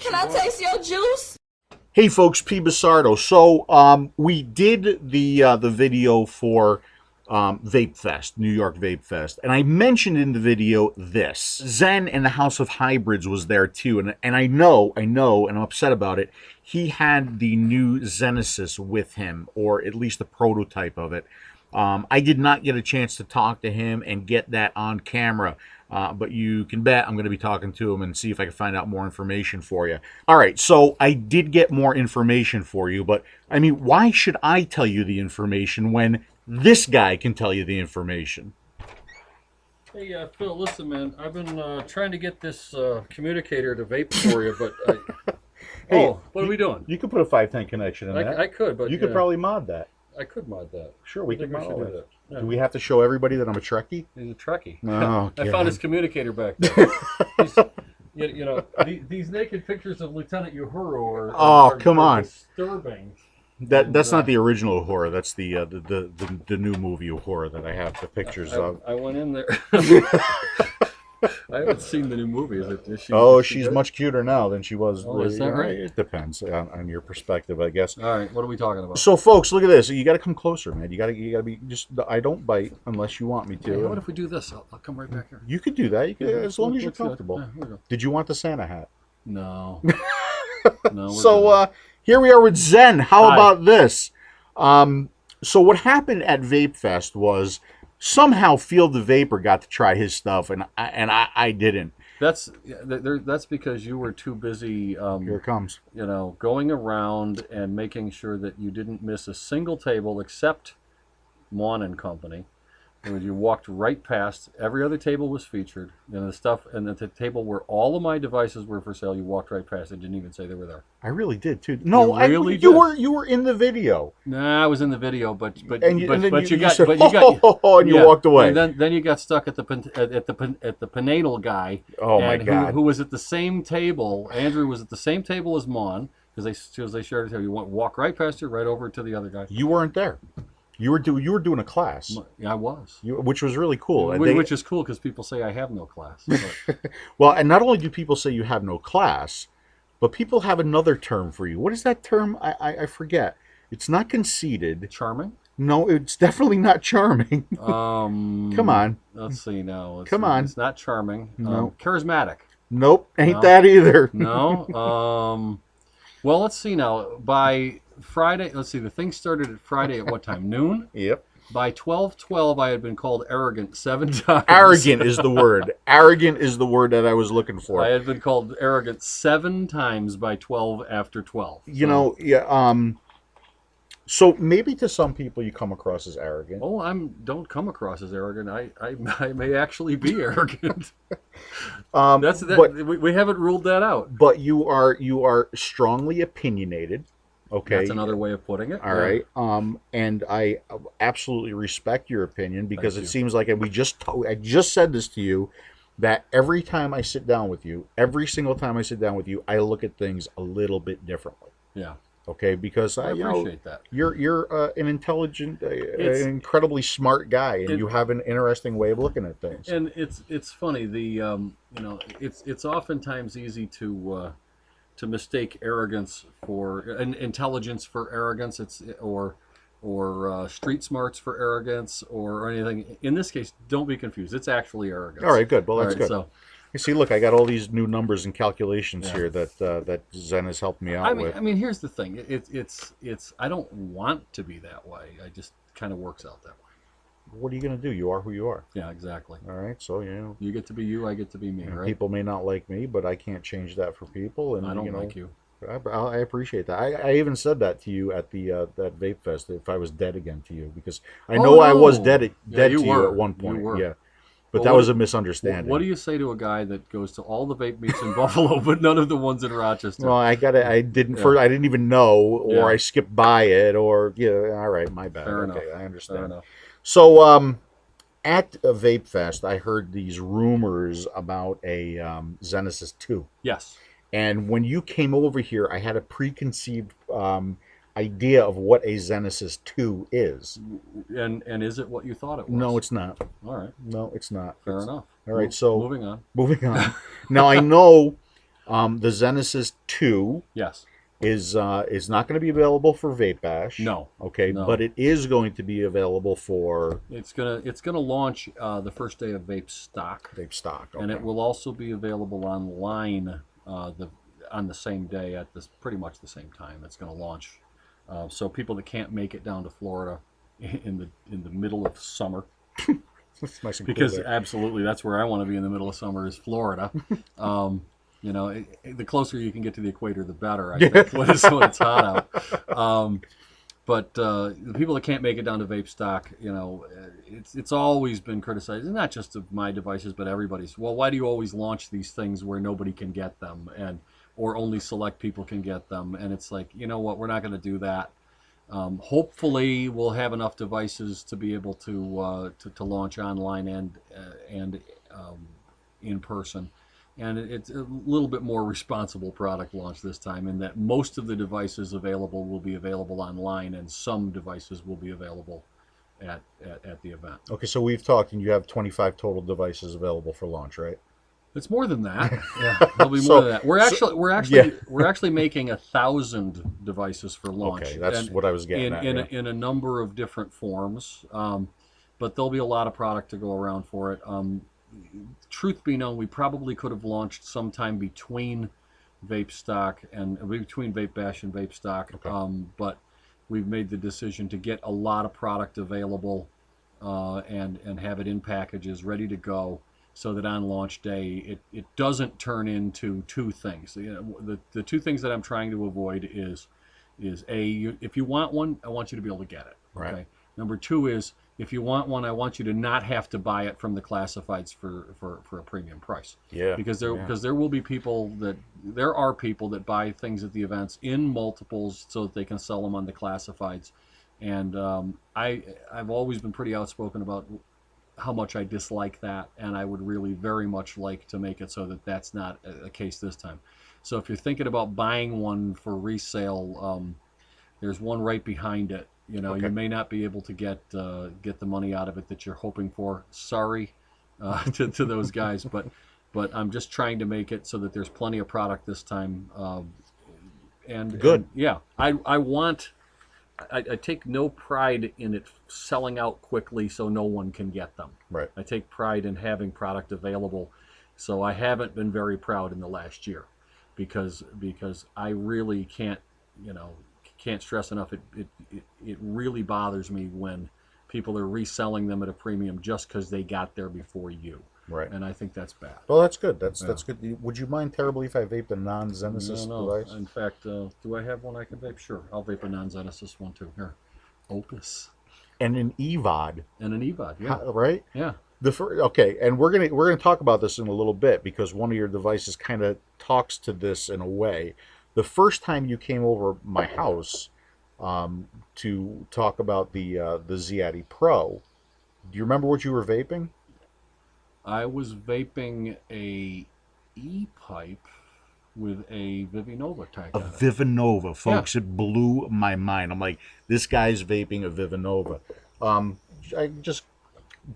Can I taste your juice? Hey folks, PBusardo. So we did the video for Vape Fest, New York Vape Fest, and I mentioned in the video this. Zen and the House of Hybrids was there too, and I know, and I'm upset about it. He had the new Zenesis with him, or at least the prototype of it. I did not get a chance to talk to him and get that on camera. But you can bet I'm going to be talking to him and see if I can find out more information for you. All right, so I did get more information for you, but I mean, why should I tell you the information when this guy can tell you the information? Hey, Phil, listen, man, I've been trying to get this communicator to vape for you, but Hey, oh, what are we doing? You could put a 510 connection in that. I could, but you could probably mod that. I could mod that. Sure, we I think could we mod should that. do that. Yeah. Do we have to show everybody that I'm a Trekkie? He's a Trekkie. Oh, I found his communicator back there. you know, these naked pictures of Lieutenant Uhuru are come on, disturbing. That's not the original Uhura. That's the new movie Uhura that I have the pictures of. I went in there. I haven't seen the new movie. She's much cuter now than she was. Oh, is that right? It depends on your perspective, I guess. All right, what are we talking about? So, folks, look at this. You got to come closer, man. You got to be just. I don't bite unless you want me to. Hey, what if we do this? I'll come right back here. You could do that. You could, as long as you're comfortable. Yeah, here we go. Did you want the Santa hat? No. No. So here we are with Zen. How about this? So what happened at Vape Fest was somehow Field the Vapor got to try his stuff, and I didn't. That's because you were too busy. Here it comes. You know, going around and making sure that you didn't miss a single table except Mon and Company. And you walked right past. Every other table was featured, and the stuff, and the table where all of my devices were for sale. You walked right past it. Didn't even say they were there. I really did too. No, you were in the video. Nah, I was in the video, but you walked away. And then you got stuck at the Panatal guy. Oh my God! Who was at the same table? Andrew was at the same table as Mon because they shared a table. You walk right past her, right over to the other guy. You weren't there. You were doing a class. Yeah, I was. Which was really cool. Which is cool because people say I have no class. Well, and not only do people say you have no class, but people have another term for you. What is that term? I forget. It's not conceited. Charming? No, it's definitely not charming. Come on. Let's see now. Come on. It's not charming. No. Charismatic. Nope, ain't that either. No. Well, let's see now. By Friday, let's see, the thing started at Friday at what time? Noon? Yep. By 12:12, I had been called arrogant 7 times. Arrogant is the word. Arrogant is the word that I was looking for. I had been called arrogant 7 times by 12 after 12. You know, yeah. So maybe to some people you come across as arrogant. Oh, don't come across as arrogant. I may actually be arrogant. We haven't ruled that out. But you are strongly opinionated. Okay, that's another way of putting it. All right. And I absolutely respect your opinion because it seems like, and I just said this to you, that every time I sit down with you, every single time I sit down with you, I look at things a little bit differently. Yeah. Okay, because I appreciate that. You're an intelligent, an incredibly smart guy, and you have an interesting way of looking at things. And it's funny. It's oftentimes easy to mistake arrogance for intelligence for arrogance. Or street smarts for arrogance or anything. In this case, don't be confused. It's actually arrogance. All right, good. Well, that's good. So, you see, look, I got all these new numbers and calculations here that Zen has helped me out with. I mean, here's the thing. It's. I don't want to be that way. I just kind of works out that way. What are you going to do? You are who you are. Yeah, exactly. All right, so you get to be you. I get to be me. Right? People may not like me, but I can't change that for people. And I don't like you. I appreciate that. I even said that to you at the that Vape Fest, if I was dead again to you, because I know I was dead to you at one point. Yeah. But that was a misunderstanding. What do you say to a guy that goes to all the vape meets in Buffalo, but none of the ones in Rochester? Well, I didn't even know, or I skipped by it, or all right, my bad. Fair enough. I understand. Fair enough. So, at a Vape Fest, I heard these rumors about a Zenesis 2. Yes. And when you came over here, I had a preconceived idea of what a Zenesis 2 is. And is it what you thought it was? No, it's not. All right. No, it's not. Fair enough. All right, so moving on. Moving on. Now I know The Zenesis 2 Yes. is not going to be available for Vape Bash. No. Okay, No. but it is going to be available for It's gonna launch the first day of Vape Stock, Vape Stock. Okay. and it will also be available online on the same day at this pretty much the same time. It's going to launch, so people that can't make it down to Florida in the middle of summer, It's nice and cool because there. absolutely that's where I want to be in the middle of summer is Florida. You know, the closer you can get to the equator, the better. I think when it's hot out. But the people that can't make it down to Vape Stock, you know, it's always been criticized, and not just of my devices, but everybody's. Well, why do you always launch these things where nobody can get them, or only select people can get them? And it's like, you know what, we're not going to do that. Hopefully, we'll have enough devices to be able to launch online and in person. And it's a little bit more responsible product launch this time, in that most of the devices available will be available online, and some devices will be available at the event. Okay, so we've talked, and you have 25 total devices available for launch, right? It's more than that. Yeah, there'll be more So- than that. We're actually making 1,000 devices for launch. Okay, that's what I was getting at. In Yeah. in a number of different forms, but there'll be a lot of product to go around for it. Truth be known, we probably could have launched sometime between Vape Stock and between Vape Bash and Vape Stock, Okay. but we've made the decision to get a lot of product available and have it in packages ready to go, so that on launch day it doesn't turn into two things. You know, the two things that I'm trying to avoid is if you want one, I want you to be able to get it. Okay. Right. Number two is, if you want one, I want you to not have to buy it from the classifieds for a premium price. Yeah. Because there will be there are people that buy things at the events in multiples so that they can sell them on the classifieds. And I've always been pretty outspoken about how much I dislike that, and I would really very much like to make it so that that's not a case this time. So if you're thinking about buying one for resale, there's one right behind it. You know, Okay. you may not be able to get the money out of it that you're hoping for. Sorry to those guys, but I'm just trying to make it so that there's plenty of product this time. Good. And, yeah, I take no pride in it selling out quickly so no one can get them. Right. I take pride in having product available. So I haven't been very proud in the last year, because I really can't stress enough. It really bothers me when people are reselling them at a premium just because they got there before you. Right. And I think that's bad. Well, that's good. That's good. Would you mind terribly if I vaped a non-Zenesis No. device? In fact, do I have one I can vape? Sure, I'll vape a non-Zenesis one too. Here, Opus And an EVOD, and an EVOD. Yeah, right? yeah. Okay, and we're gonna talk about this in a little bit, because one of your devices kind of talks to this in a way. The first time you came over my house to talk about the Ziadi Pro, do you remember what you were vaping? I was vaping a E-pipe with a Vivinova tag A on it. Vivinova, folks. It blew my mind. I'm like, this guy's vaping a Vivinova. I just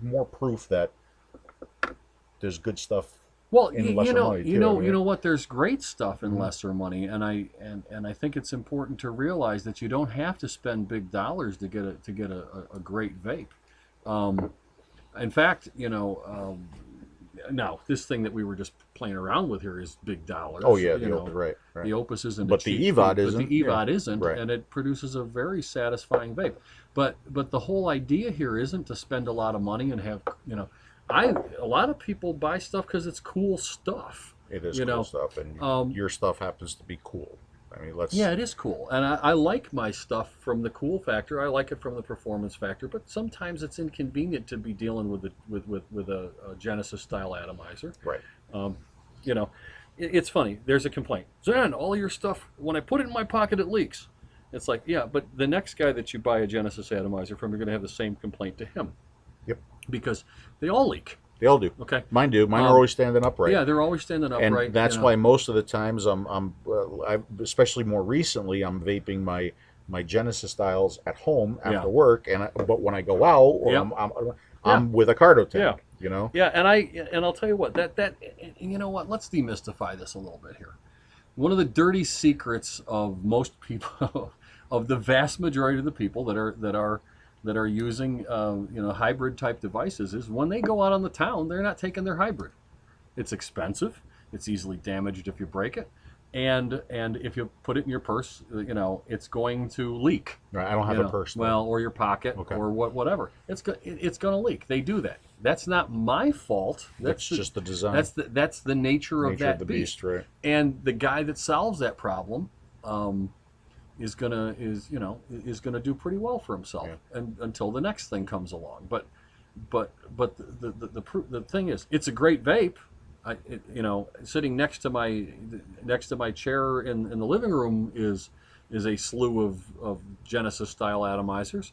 more proof that there's good stuff. Well, in you lesser know, money, you too, know, right? you know what? There's great stuff in Mhm. lesser money, and I think it's important to realize that you don't have to spend big dollars to get a great vape. In fact, now this thing that we were just playing around with here is big dollars. Oh yeah, you know. right. The Opus isn't, But a the cheap EVOD vape, but isn't, the EVOD yeah. isn't, Right. and it produces a very satisfying vape. But the whole idea here isn't to spend a lot of money and have a lot of people buy stuff because it's cool stuff. It is You cool know, stuff, and your stuff happens to be cool. I mean, let's. Yeah, it is cool, and I like my stuff from the cool factor. I like it from the performance factor, but sometimes it's inconvenient to be dealing with a Genesis style atomizer. Right. It's funny. There's a complaint. Zen, all your stuff, when I put it in my pocket, it leaks. It's like, yeah, but the next guy that you buy a Genesis atomizer from, you're going to have the same complaint to him. Yep. Because they all leak. They all do. Okay. Mine do. Mine are always standing upright. Yeah, they're always standing and upright. that's why most of the times especially more recently, I'm vaping my Genesis styles at home after Yeah. work, but when I go out, or Yep. I'm with a Cardo tank. Yeah. You know? Yeah, and I'll tell you what, and you know what, let's demystify this a little bit here. One of the dirty secrets of most people, of the vast majority of the people that are using hybrid type devices, is when they go out on the town, they're not taking their hybrid. It's expensive. It's easily damaged if you break it, and if you put it in your purse, it's going to leak. Right. I don't have a purse. Well, or your pocket, okay. or whatever. It's going to leak. They do that. That's not my fault. That's just the design. That's the nature of that of the beast, right? And the guy that solves that problem is gonna do pretty well for himself, and until the next thing comes along. But the thing is, it's a great vape. Sitting next to my chair in the living room is a slew of Genesis style atomizers,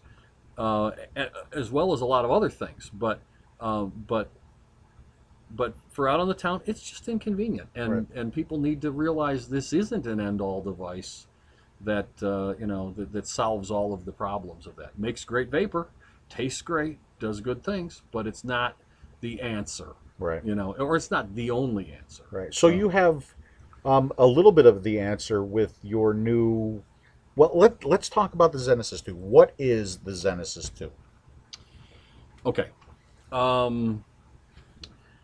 as well as a lot of other things. But for out on the town, it's just inconvenient, and people need to realize this isn't an end-all device that that solves all of the problems of that. Makes great vapor, tastes great, does good things, but it's not the answer. Right. Or it's not the only answer. Right. So you have a little bit of the answer with your new. Well, let's talk about the Zenesis 2. What is the Zenesis 2? Okay.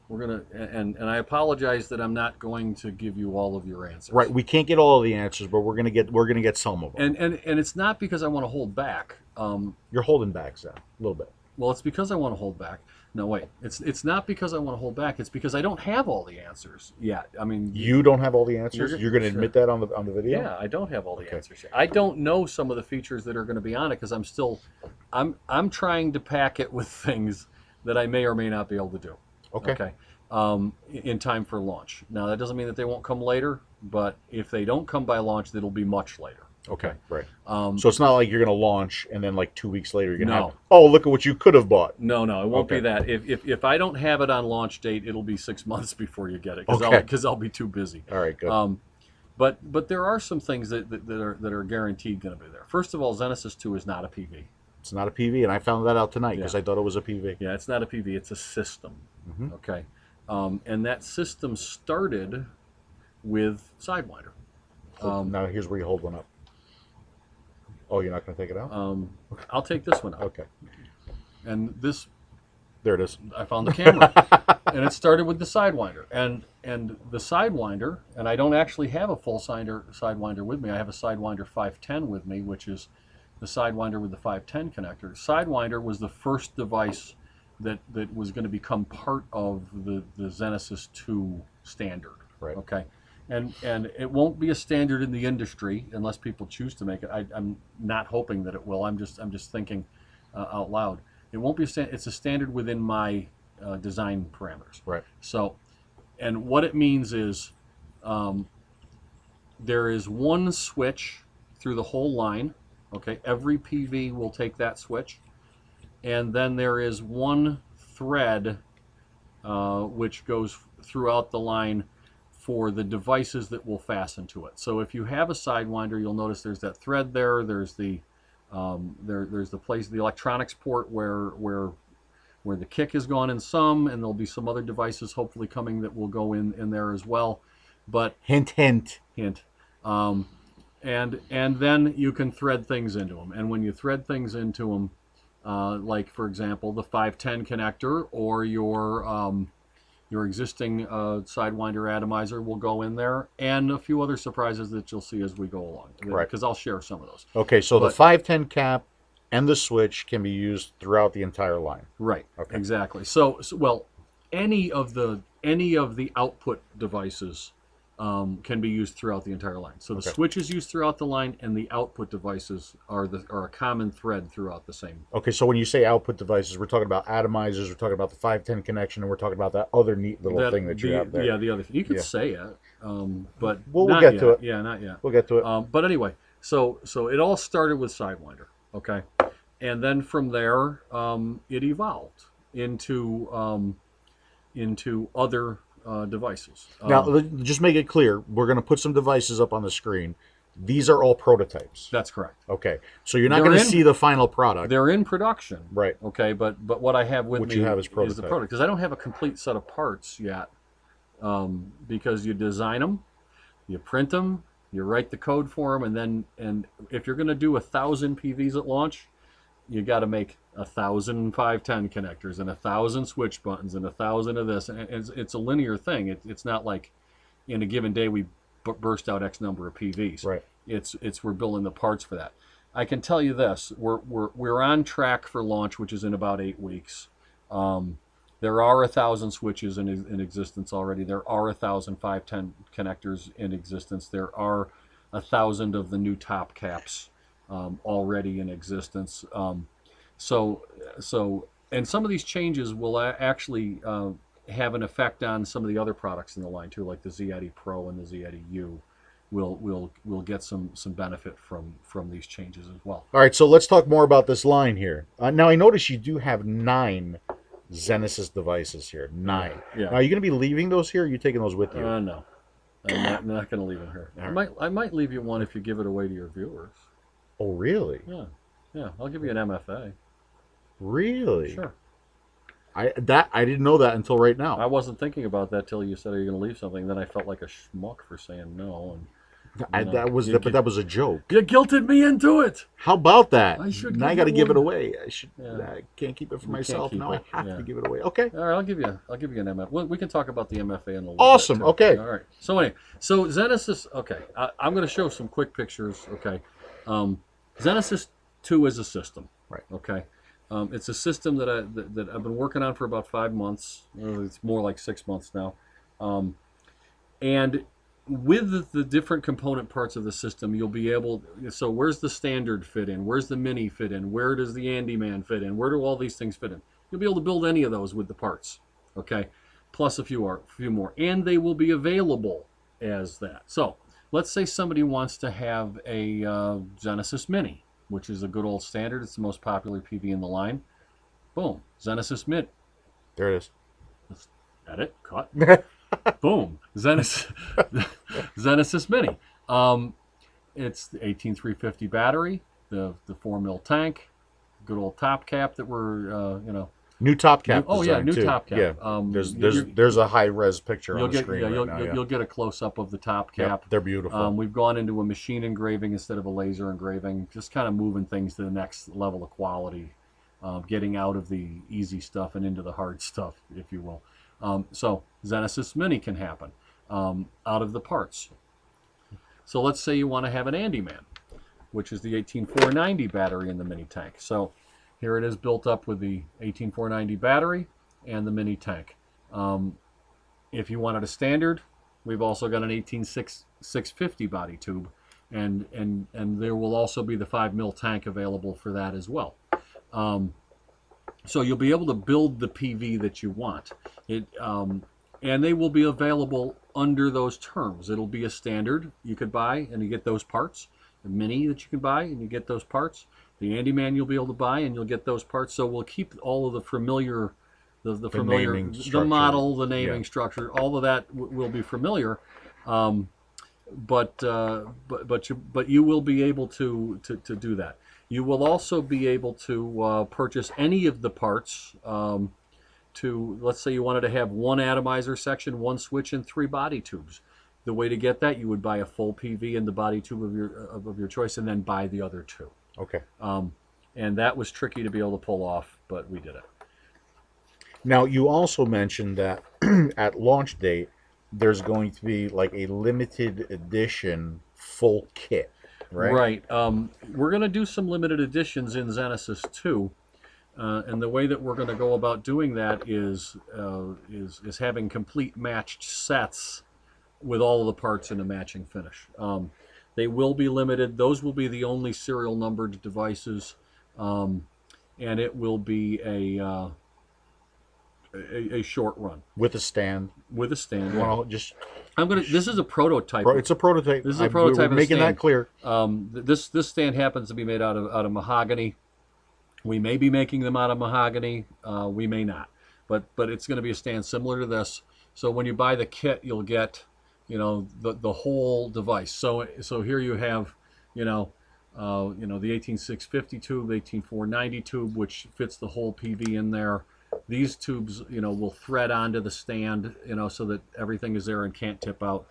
We're gonna and I apologize that I'm not going to give you all of your answers. Right. We can't get all of the answers, but we're gonna get some of them. And it's not because I want to hold back. You're holding back, Zach, a little bit. Well, it's because I want to hold back. No, wait. It's not because I want to hold back. It's because I don't have all the answers yet. I mean, you don't have all the answers. You're going to admit that on the video. Yeah, I don't have all the answers yet. I don't know some of the features that are going to be on it because I'm trying to pack it with things that I may or may not be able to do. Okay. In time for launch. Now that doesn't mean that they won't come later, but if they don't come by launch, it'll be much later. Okay, right. So it's not like you're going to launch and then like 2 weeks later you're going to No. have, oh, look at what you could have bought. No, it won't be that. If I don't have it on launch date, it'll be 6 months before you get it because I'll be too busy. All right, good. But there are some things that are guaranteed going to be there. First of all, Zenesis 2 is not a PV. It's not a PV, and I found that out tonight because I thought it was a PV. Yeah, it's not a PV. It's a system. Mm-hmm. Okay, and that system started with Sidewinder. Now here's where you hold one up. Oh, you're not going to take it out? I'll take this one out. Okay. And this, there it is. I found the camera, and it started with the Sidewinder, and the Sidewinder, and I don't actually have a full Sidewinder with me. I have a Sidewinder 510 with me, which is the Sidewinder with the 510 connector. Sidewinder was the first device that was going to become part of the Zenesis 2 standard. Right. Okay. And it won't be a standard in the industry unless people choose to make it. I'm not hoping that it will. I'm just thinking out loud. It won't be it's a standard within my design parameters. Right. So, and what it means is there is one switch through the whole line. Okay, every PV will take that switch, and then there is one thread which goes throughout the line for the devices that will fasten to it. So if you have a Sidewinder, you'll notice there's that thread there. There's the there's the place, the electronics port where the kick has gone in some, and there'll be some other devices hopefully coming that will go in there as well. But hint. and then you can thread things into them. And when you thread things into them, like for example the 510 connector or your existing Sidewinder atomizer will go in there, and a few other surprises that you'll see as we go along. Right. Because I'll share some of those. Okay, so the 510 cap and the switch can be used throughout the entire line. Right. Okay. Exactly. So well, any of the output devices can be used throughout the entire line. So the switch is used throughout the line, and the output devices are a common thread throughout the same. Okay, so when you say output devices, we're talking about atomizers, we're talking about the 510 connection, and we're talking about that other neat little thing that you have there. Yeah, the other thing. You could say it, but we'll not get yet. to it. Yeah, not yet. We'll get to it. But anyway, so it all started with Sidewinder, okay, and then from there it evolved into other devices. Now, just make it clear, we're going to put some devices up on the screen. These are all prototypes. That's correct. Okay, so you're not They're going to in- see the final product. They're in production. Right. Okay, but what I have with What me you have is the prototype. product, because I don't have a complete set of parts yet. Because you design them, you print them, you write the code for them, and if you're going to do 1,000 PVs at launch, you got to make 1,000 510 connectors and 1,000 switch buttons and 1,000 of this, and it's a linear thing. It's not like in a given day we burst out X number of PVs. Right. It's we're building the parts for that. I can tell you this: we're on track for launch, which is in about 8 weeks. There are 1,000 switches in existence already. There are 1,000 510 connectors in existence. There are 1,000 of the new top caps already in existence. So and some of these changes will actually have an effect on some of the other products in the line too, like the Z80 Pro and the Z80 U. We'll get some benefit from these changes as well. All right, so let's talk more about this line here. Now, I notice you do have 9 Zenesis devices here. 9. Yeah. Now, are you going to be leaving those here, or are you taking those with you? No, I'm not going to leave it here. I might leave you one if you give it away to your viewers. Oh, really? Yeah. I'll give you an MFA. Really? Sure. I didn't know that until right now. I wasn't thinking about that till you said, "Are you going to leave something?" Then I felt like a schmuck for saying no. And that was a joke. You guilted me into it. How about that? I should now I give got to you give it one. away. Yeah. I can't keep it for You myself. can't keep Now it. I have Yeah. to give it away. Okay. All right, I'll give you an MFA. We can talk about the MFA in a little Awesome. bit. Too. Okay. All right. So anyway, so Zenesis. Okay, I'm going to show some quick pictures. Okay, Zenesis 2 is a system. Right. Okay. It's a system that I've been working on for about 5 months. It's more like 6 months now. And with the different component parts of the system, you'll be able. So where's the standard fit in? Where's the mini fit in? Where does the Andyman fit in? Where do all these things fit in? You'll be able to build any of those with the parts. Okay. Plus a few more, and they will be available as that. So let's say somebody wants to have a Zenesis Mini, which is a good old standard. It's the most popular PV in the line. Boom, Zenesis Mini. There it is. Let's edit, cut. Boom, Zenesis Mini. It's the 18350 battery, the 4 mil tank, good old top cap that we're New top cap. New too. top cap. Yeah. There's a high res picture on the screen right now. You'll get a close up of the top cap. Yep, they're beautiful. We've gone into a machine engraving instead of a laser engraving, just kind of moving things to the next level of quality, getting out of the easy stuff and into the hard stuff, if you will. So Zenesis Mini can happen out of the parts. So let's say you want to have an Andyman, which is the 18490 battery in the mini tank. So here it is built up with the 18490 battery and the mini tank. If you wanted a standard, we've also got an 18650 body tube, and there will also be the 5 mil tank available for that as well. So you'll be able to build the PV that you want. And they will be available under those terms. It'll be a standard you could buy and you get those parts. The mini that you can buy and you get those parts. The Andyman you'll be able to buy and you'll get those parts. So we'll keep all of the familiar, the familiar, the model, the naming structure, all of that will be familiar. But you will be able to do that. You will also be able to purchase any of the parts. Let's say you wanted to have 1 atomizer section, 1 switch, and 3 body tubes. The way to get that, you would buy a full PV and the body tube of your choice, and then buy the other 2. Okay. And that was tricky to be able to pull off, but we did it. Now, you also mentioned that at launch date, there's going to be like a limited edition full kit, right? Right. We're going to do some limited editions in Zenesis 2. And the way that we're going to go about doing that is having complete matched sets with all of the parts in a matching finish. They will be limited. Those will be the only serial numbered devices, and it will be a short run with a stand. With a stand. Well, just This is a prototype. It's a prototype. This is a prototype. We're making that clear. This stand happens to be made out of mahogany. We may be making them out of mahogany. We may not. But it's going to be a stand similar to this. So when you buy the kit, you'll get the whole device. So here you have, the 18650 tube, 18490 tube, which fits the whole PV in there. These tubes, will thread onto the stand, so that everything is there and can't tip out.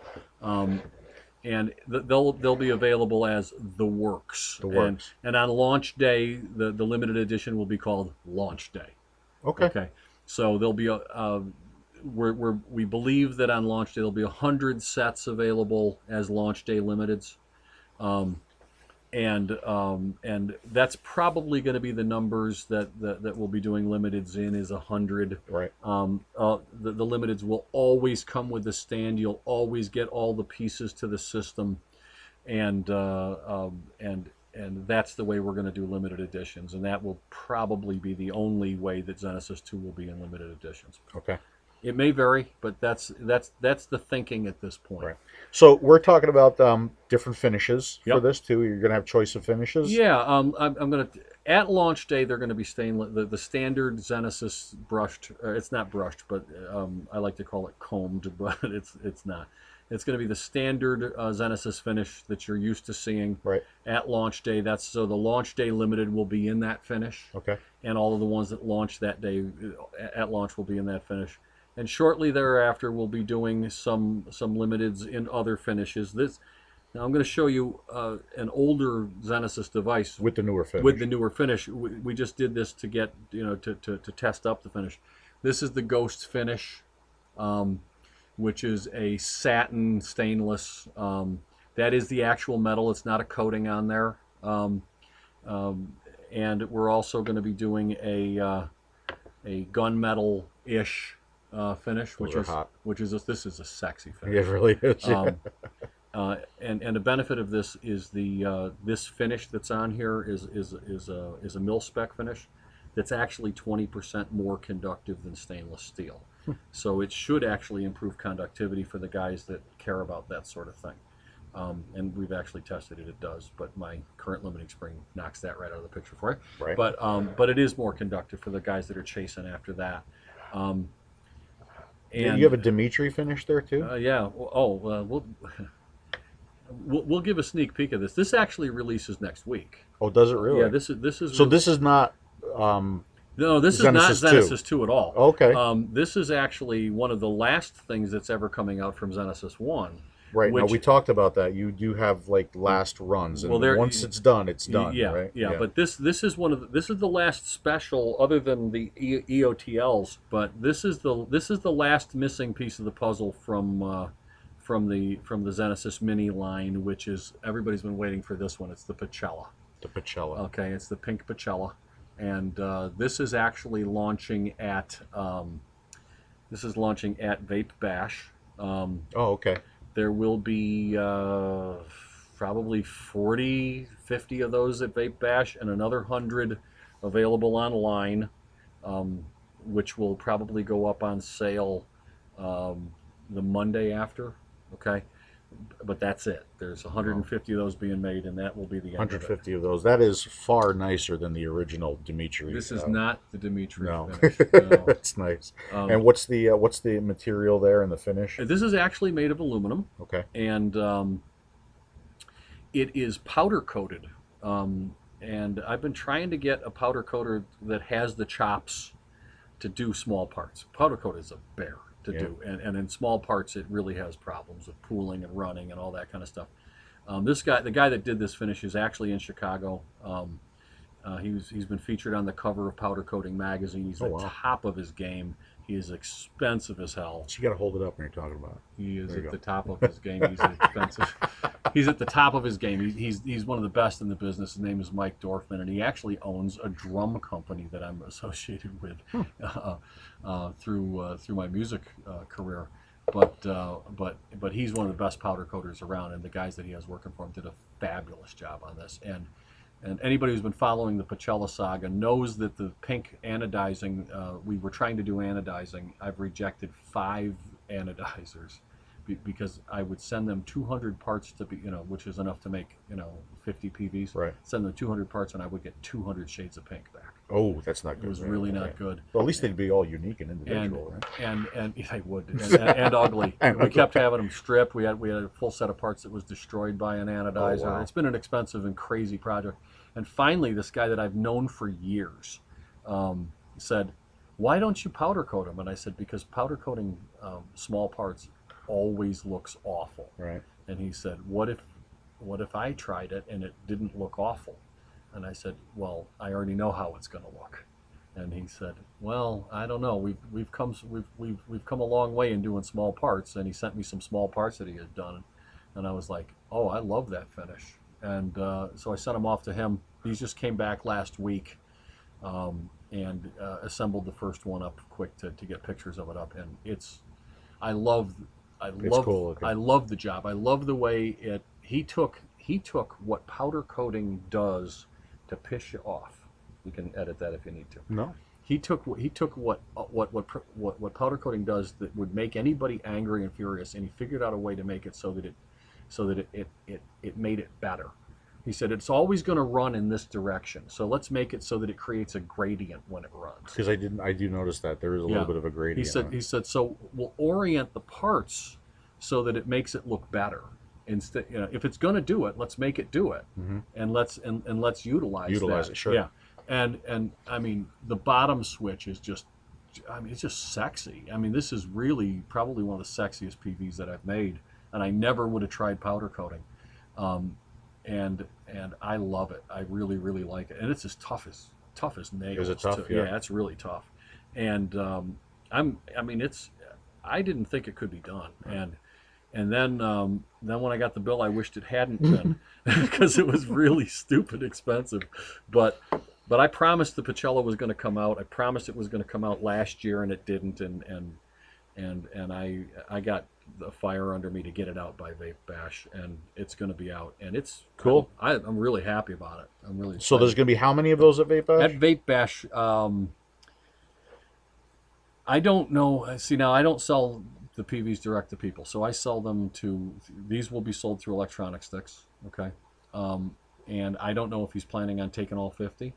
And they'll be available as the works. The works. And on launch day, the limited edition will be called Launch Day. Okay. Okay. So there'll be we believe that on launch day there'll be 100 sets available as launch day limiteds. And that's probably going to be the numbers that we'll be doing limiteds in, is 100. Right. The limiteds will always come with the stand. You'll always get all the pieces to the system, and that's the way we're going to do limited editions, and that will probably be the only way that Zenesis 2 will be in limited editions. Okay. It may vary, but that's the thinking at this point. Right. So we're talking about different finishes for Yep. this too. You're going to have choice of finishes. Yeah, I'm going to, at launch day, they're going to be stainless. The standard Zenesis brushed. It's not brushed, but I like to call it combed, but it's not. It's going to be the standard Zenesis finish that you're used to seeing. Right. At launch day. So the launch day limited will be in that finish. Okay. And all of the ones that launch that day at launch will be in that finish. And shortly thereafter, we'll be doing some limiteds in other finishes. Now I'm going to show you an older Zenesis device With the newer finish. with the newer finish. We just did this to get to test up the finish. This is the Ghost finish, which is a satin stainless. That is the actual metal. It's not a coating on there. And we're also going to be doing a gunmetal-ish finish, which is hot. This is a sexy finish. It really is. And the benefit of this is this finish that's on here is a mil spec finish that's actually 20% more conductive than stainless steel. So it should actually improve conductivity for the guys that care about that sort of thing. And we've actually tested it. It does, but my current limiting spring knocks that right out of the picture for you. Right. But it is more conductive for the guys that are chasing after that. And you have a Dimitri finish there too. Yeah. We'll give a sneak peek of this. This actually releases next week. Oh, does it really? Yeah. This is. So this is not. No, this is not Zenesis 2 at all. Okay. This is actually one of the last things that's ever coming out from Zenesis 1. Right. Now we talked about that. You do have like last runs, and once it's done, it's done. Yeah, right? yeah. But this is this is the last special, other than the EOTLs. But this is the last missing piece of the puzzle from the Zenesis Mini line, which is, everybody's been waiting for this one. It's the Pachella. The Pachella. Okay, it's the pink Pachella, and this is actually launching at Vape Bash. Oh, okay. There will be probably 40, 50 of those at Vape Bash, and another 100 available online, which will probably go up on sale the Monday after. Okay, but that's it. There's 150 of those being made, and that will be the end 150 of those. That is far nicer than the original Dimitri. This is not the Dimitri No. finish. No. It's nice. And what's the material there in the finish? This is actually made of aluminum. Okay. And it is powder coated. And I've been trying to get a powder coater that has the chops to do small parts. Powder coat is a bear to do, and in small parts it really has problems with pooling and running and all that kind of stuff. The guy that did this finish is actually in Chicago. He's been featured on the cover of Powder Coating magazine. He's at the top of his game. He is expensive as hell. So you got to hold it up when you're talking about it. He is at the top of his game. He's expensive. He's at the top of his game. He's one of the best in the business. His name is Mike Dorfman, and he actually owns a drum company that I'm associated with through my music career. But he's one of the best powder coaters around, and the guys that he has working for him did a fabulous job on this. And anybody who's been following the Pachella saga knows that the pink anodizing, we were trying to do anodizing. I've rejected 5 anodizers because I would send them 200 parts to be, which is enough to make, 50 PVs. Right. Send them 200 parts, and I would get 200 shades of pink back. Oh, that's not It good. was right? really Okay. not good. Well, at least they'd be all unique and And individual, right? and yeah, I would, and ugly. And We kept ugly. having them stripped. We had a full set of parts that was destroyed by an anodizer. wow. It's been an expensive and crazy project. And finally, this guy that I've known for years said, "Why don't you powder coat them?" And I said, "Because powder coating small parts always looks awful." Right. And he said, "What if I tried it and it didn't look awful?" And I said, "Well, I already know how it's going to look." And he said, "Well, I don't know. We've come a long way in doing small parts." And he sent me some small parts that he had done, and I was like, "Oh, I love that finish." And so I sent them off to him. He just came back last week, and assembled the first one up quick to get pictures of it up. And I love cool looking. I love the job. I love the way he took what powder coating does to piss you off. You can edit that if you need to. No. He took what powder coating does that would make anybody angry and furious, and he figured out a way to make it so that it made it better. He said it's always going to run in this direction, so let's make it so that it creates a gradient when it runs. Because I do notice that there is a little bit of a gradient. He said so we'll orient the parts so that it makes it look better. Instead, if it's going to do it, let's make it do it, and let's utilize that. it. Sure. Yeah, and I mean the bottom switch is just, I mean, it's just sexy. I mean, this is really probably one of the sexiest PVs that I've made, and I never would have tried powder coating, and I love it. I really like it, and it's as tough as nails. Is it tough? Too. Yeah, it's really tough, and I didn't think it could be done, and then when I got the bill, I wished it hadn't been because it was really stupid expensive. But I promised the Pacello was going to come out. I promised it was going to come out last year, and it didn't. And I got the fire under me to get it out by Vape Bash, and it's going to be out, and it's cool. I'm really happy about it. I'm really So there's going to be how many of those at Vape Bash? At Vape Bash, I don't know. See, now I don't sell the PVs direct to people, so I sell them to. These will be sold through electronic sticks, okay? And I don't know if he's planning on taking all 50.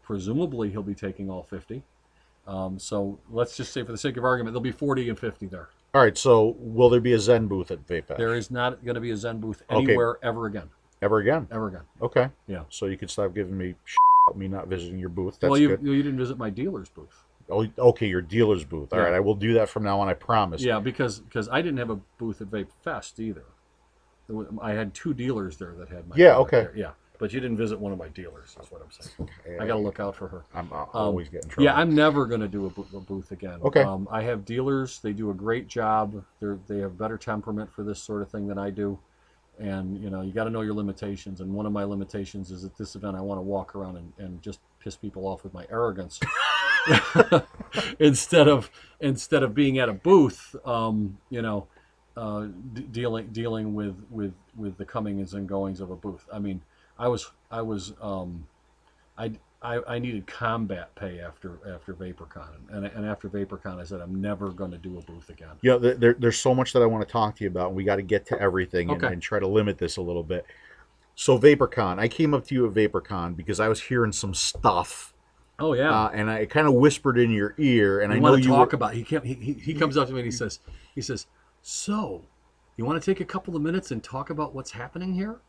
Presumably, he'll be taking all 50. So let's just say, for the sake of argument, there'll be 40 and 50 there. All right. So will there be a Zen booth at Vape Bash? There is not going to be a Zen booth anywhere ever again. Ever again? Ever again. Okay. Yeah. So you can stop giving me about me not visiting your booth. That's well, you good. didn't visit my dealer's booth. Oh, okay, your dealer's booth. All Yeah. right, I will do that from now on. I promise. Yeah, because I didn't have a booth at Vape Fest either. I had 2 dealers there that had my. Yeah. Okay. There. Yeah, but you didn't visit one of my dealers. Is what I'm saying. I got to look out for her. I'm always getting in trouble. Yeah, I'm never going to do a booth again. Okay. I have dealers. They do a great job. They have better temperament for this sort of thing than I do. And, you got to know your limitations. And one of my limitations is at this event, I want to walk around and just piss people off with my arrogance. instead of being at a booth, dealing with the comings and goings of a booth. I mean, I needed combat pay after VaperCon, and after VaperCon, I said I'm never going to do a booth again. Yeah, there's so much that I want to talk to you about. And we got to get to everything and try to limit this a little bit. So VaperCon, I came up to you at VaperCon because I was hearing some stuff. Oh yeah, and I kind of whispered in your ear, and I know you talk about. He comes up to me and he says, "So, you want to take a couple of minutes and talk about what's happening here?"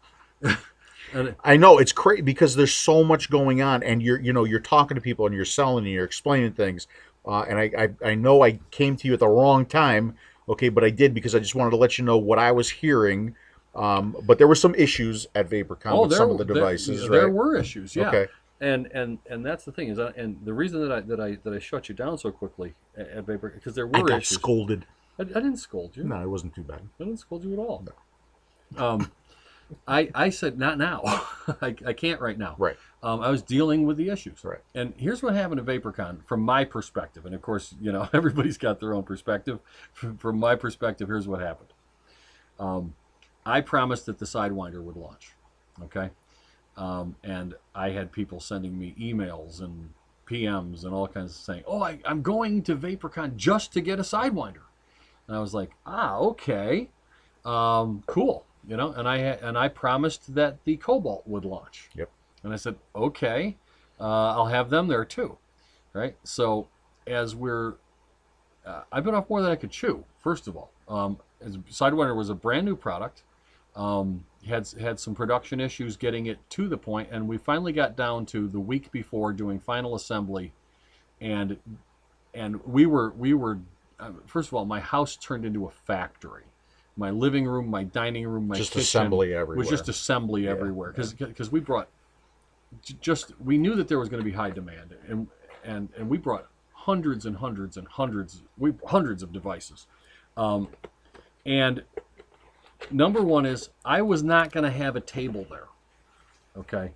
And I know it's crazy because there's so much going on, and you're talking to people and you're selling and you're explaining things, and I know I came to you at the wrong time, okay, but I did because I just wanted to let you know what I was hearing. But there were some issues at VaperCon with some of the devices, right? There were issues, yeah. Okay. And that's the thing is, and the reason that I shut you down so quickly at Vapor, because there were I got issues. scolded. I didn't scold you. No, it wasn't too bad. I didn't scold you at all. No. I said not now. I can't right now. Right. I was dealing with the issues. Right. And here's what happened at VaporCon from my perspective, and of course, everybody's got their own perspective. From my perspective, here's what happened. I promised that the Sidewinder would launch. Okay. And I had people sending me emails and PMs and all kinds of saying, "Oh, I'm going to VaporCon just to get a Sidewinder," and I was like, okay, cool, and I promised that the Cobalt would launch. Yep. And I said, okay, I'll have them there too, right? So as we're, I bit off more than I could chew. First of all, Sidewinder was a brand new product. Had some production issues getting it to the point, and we finally got down to the week before doing final assembly, and we were first of all, my house turned into a factory. My living room, my dining room, my just kitchen assembly everywhere. was just assembly everywhere because we brought we knew that there was going to be high demand, and we brought hundreds and hundreds and hundreds of devices, and number one is I was not going to have a table there. Okay,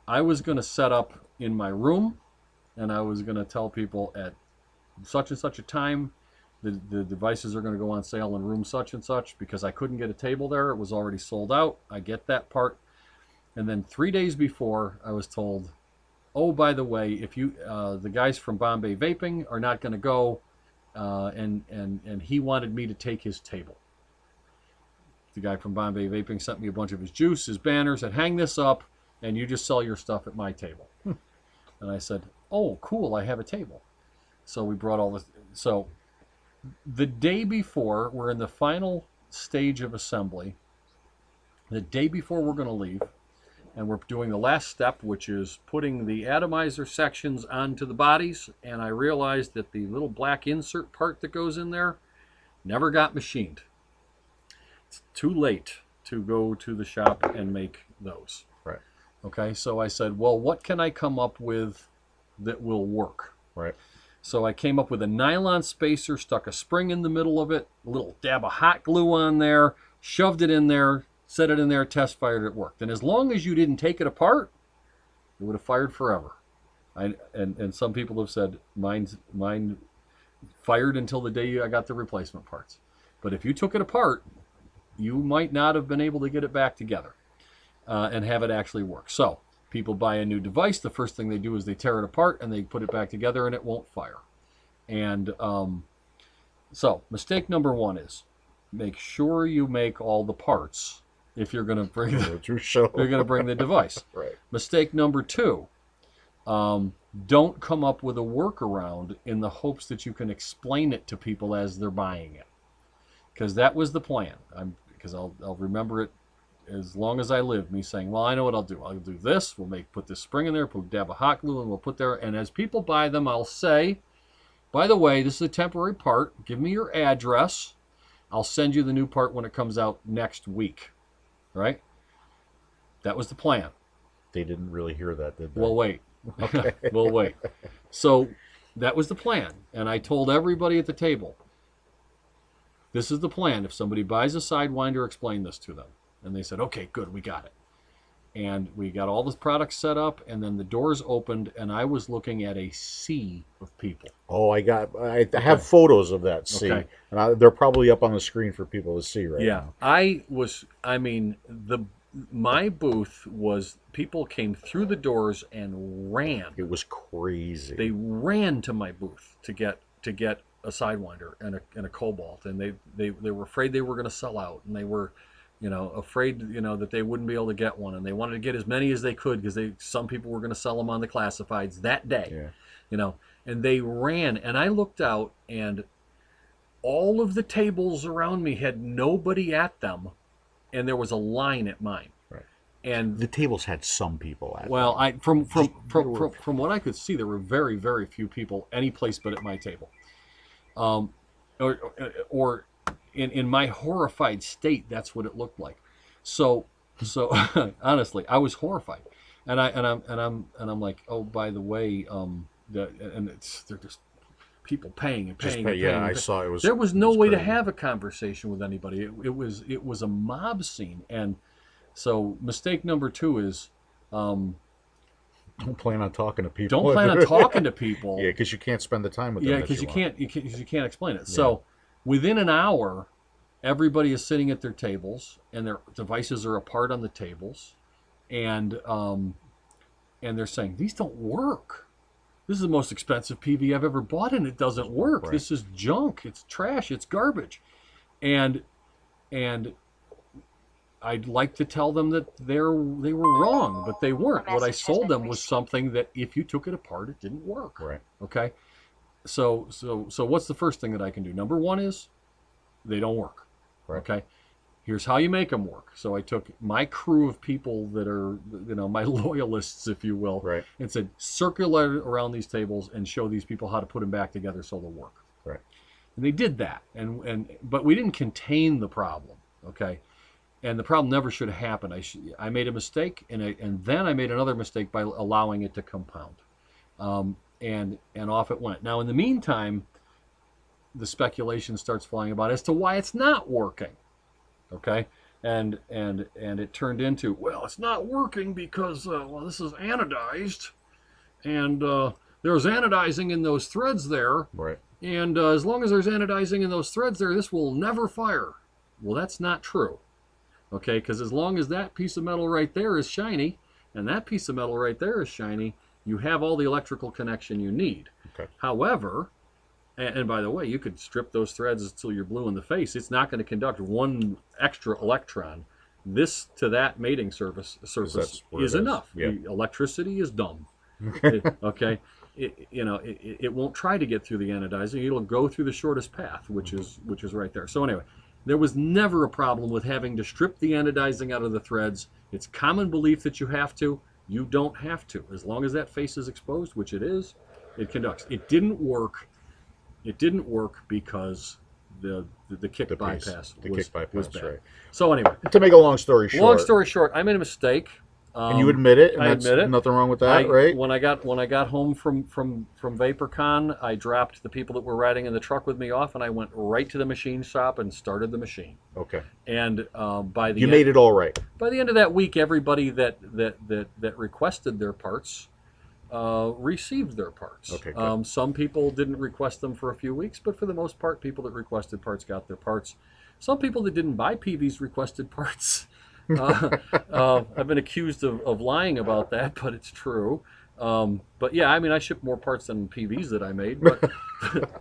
I was going to set up in my room, and I was going to tell people at such and such a time the devices are going to go on sale in room such and such, because I couldn't get a table there. It was already sold out. I get that part. And then 3 days before, I was told, oh, by the way, if you the guys from Bombay Vaping are not going to go, and he wanted me to take his table. The guy from Bombay Vaping sent me a bunch of his juice, his banners, and hang this up, and you just sell your stuff at my table. And I said, oh, cool, I have a table. So we brought all this. So the day before, we're in the final stage of assembly. The day before we're going to leave, and we're doing the last step, which is putting the atomizer sections onto the bodies, and I realized that the little black insert part that goes in there never got machined. It's too late to go to the shop and make those. Right. Okay, so I said, well, what can I come up with that will work? Right. So I came up with a nylon spacer, stuck a spring in the middle of it, a little dab of hot glue on there, shoved it in there, set it in there, test fired, it worked. And as long as you didn't take it apart, it would have fired forever. And some people have said mine fired until the day I got the replacement parts. But if you took it apart, you might not have been able to get it back together and have it actually work. So people buy a new device, the first thing they do is they tear it apart and they put it back together, and it won't fire. And so mistake number one is make sure you make all the parts if you're going to bring the device. Right. Mistake number two, don't come up with a workaround in the hopes that you can explain it to people as they're buying it, because that was the plan. Because I'll remember it as long as I live, me saying, well, I know what I'll do. I'll do this. We'll put this spring in there, put a dab of hot glue, and we'll put there. And as people buy them, I'll say, by the way, this is a temporary part. Give me your address. I'll send you the new part when it comes out next week. Right? That was the plan. They didn't really hear that, did they? Well, wait. Okay. We'll wait. So that was the plan. And I told everybody at the table, this is the plan. If somebody buys a Sidewinder, explain this to them. And they said, okay, good, we got it. And we got all the products set up, and then the doors opened, and I was looking at a sea of people. Oh, I have photos of that sea. Okay. And they're probably up on the screen for people to see right now. My booth was, people came through the doors and ran. It was crazy. They ran to my booth to get a Sidewinder and a Cobalt, and they were afraid they were going to sell out, and they were afraid, that they wouldn't be able to get one, and they wanted to get as many as they could because some people were going to sell them on the classifieds that day. Yeah. And they ran, and I looked out, and all of the tables around me had nobody at them, and there was a line at mine. Right. And the tables had some people at them. Well, from what I could see, there were very, very few people any place but at my table. Or in my horrified state, that's what it looked like. So honestly, I was horrified, and I'm like, oh, by the way, they're just people paying. Yeah, I saw it was. There was no way to have a conversation with anybody. It was a mob scene, and so mistake number two is. Don't plan on talking to people. Don't plan on talking to people. Yeah, because you can't spend the time with them. Yeah, because you can't explain it. Yeah. So within an hour, everybody is sitting at their tables, and their devices are apart on the tables, and they're saying, these don't work. This is the most expensive PV I've ever bought, and it doesn't work. Right. This is junk. It's trash. It's garbage. And I'd like to tell them that they were wrong, but they weren't. What I sold them was something that if you took it apart, it didn't work. Right. Okay. So what's the first thing that I can do? Number one is they don't work. Right. Okay. Here's how you make them work. So I took my crew of people that are, my loyalists, if you will, Right. and said, circulate around these tables and show these people how to put them back together so they'll work. Right. And they did that. But we didn't contain the problem. Okay. And the problem never should have happened. I made a mistake, and then I made another mistake by allowing it to compound. And off it went. Now, in the meantime, the speculation starts flying about as to why it's not working. Okay, and it turned into, well, it's not working because this is anodized, and there's anodizing in those threads there. Right. And as long as there's anodizing in those threads there, this will never fire. Well, that's not true. Okay, because as long as that piece of metal right there is shiny, and that piece of metal right there is shiny, you have all the electrical connection you need. Okay. However, and by the way, you could strip those threads until you're blue in the face. It's not going to conduct one extra electron. This to that mating surface is enough. Yeah. The electricity is dumb. Okay. It won't try to get through the anodizing. It'll go through the shortest path, which is right there. So anyway, there was never a problem with having to strip the anodizing out of the threads. It's common belief that you have to. You don't have to. As long as that face is exposed, which it is, it conducts. It didn't work. It didn't work because the kick bypass was bad. Right. So anyway, to make a long story short, I made a mistake. And you admit it, and I that's admit it. Nothing wrong with that, right? When I got home from VaperCon, I dropped the people that were riding in the truck with me off, and I went right to the machine shop and started the machine. Okay. And by the you end, made it all right. By the end of that week, everybody that requested their parts received their parts. Okay. Good. Some people didn't request them for a few weeks, but for the most part, people that requested parts got their parts. Some people that didn't buy PBs requested parts. I've been accused of lying about that, but it's true. But yeah, I mean, I shipped more parts than PBs that I made, but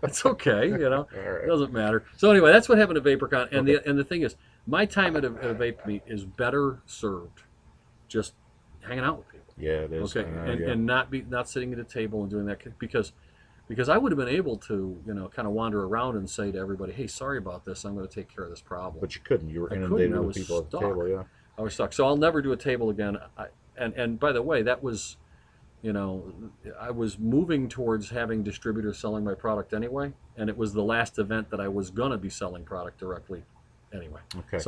it's okay, Right. It doesn't matter. So anyway, that's what happened at VaperCon, and the thing is, my time at a vape meet is better served just hanging out with people. Yeah, it is. Okay, Yeah. and not sitting at a table and doing that because I would have been able to kind of wander around and say to everybody, hey, sorry about this, I'm going to take care of this problem. But you couldn't. You were inundated with people at the table. Yeah. I was stuck. So I'll never do a table again. And by the way, that was, I was moving towards having distributors selling my product anyway, and it was the last event that I was going to be selling product directly anyway. Okay.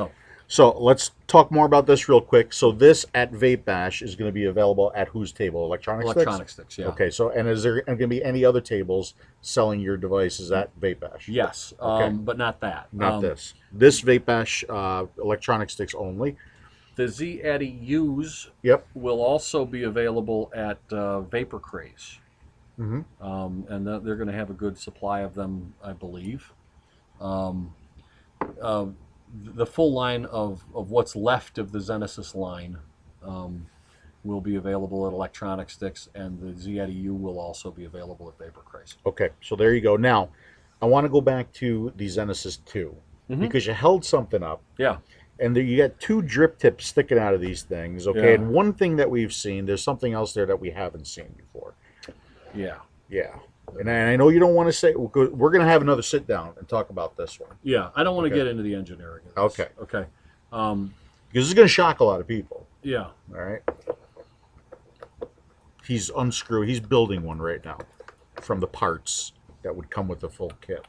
So let's talk more about this real quick. So this at Vape Bash is going to be available at whose table? Electronic Sticks? Yeah. Okay. So, and is there going to be any other tables selling your devices at Vape Bash? Yes. Okay. But not that. Not this. This Vape Bash Electronic Sticks only. The Z Addy U's will also be available at Vapor Craze. Mm-hmm. And they're going to have a good supply of them, I believe. The full line of what's left of the Zenesis line will be available at Electronic Sticks, and the Z Addy U will also be available at Vapor Craze. Okay, so there you go. Now, I want to go back to the Zenesis 2 because you held something up. Yeah. And there, you got two drip tips sticking out of these things, okay? Yeah. And one thing that we've seen, there's something else there that we haven't seen before. Yeah. Yeah. And I know you don't want to say, we're going to have another sit down and talk about this one. Yeah, I don't want to get into the engineering of this. Okay. Okay. Because this is going to shock a lot of people. Yeah. All right. He's building one right now from the parts that would come with the full kit.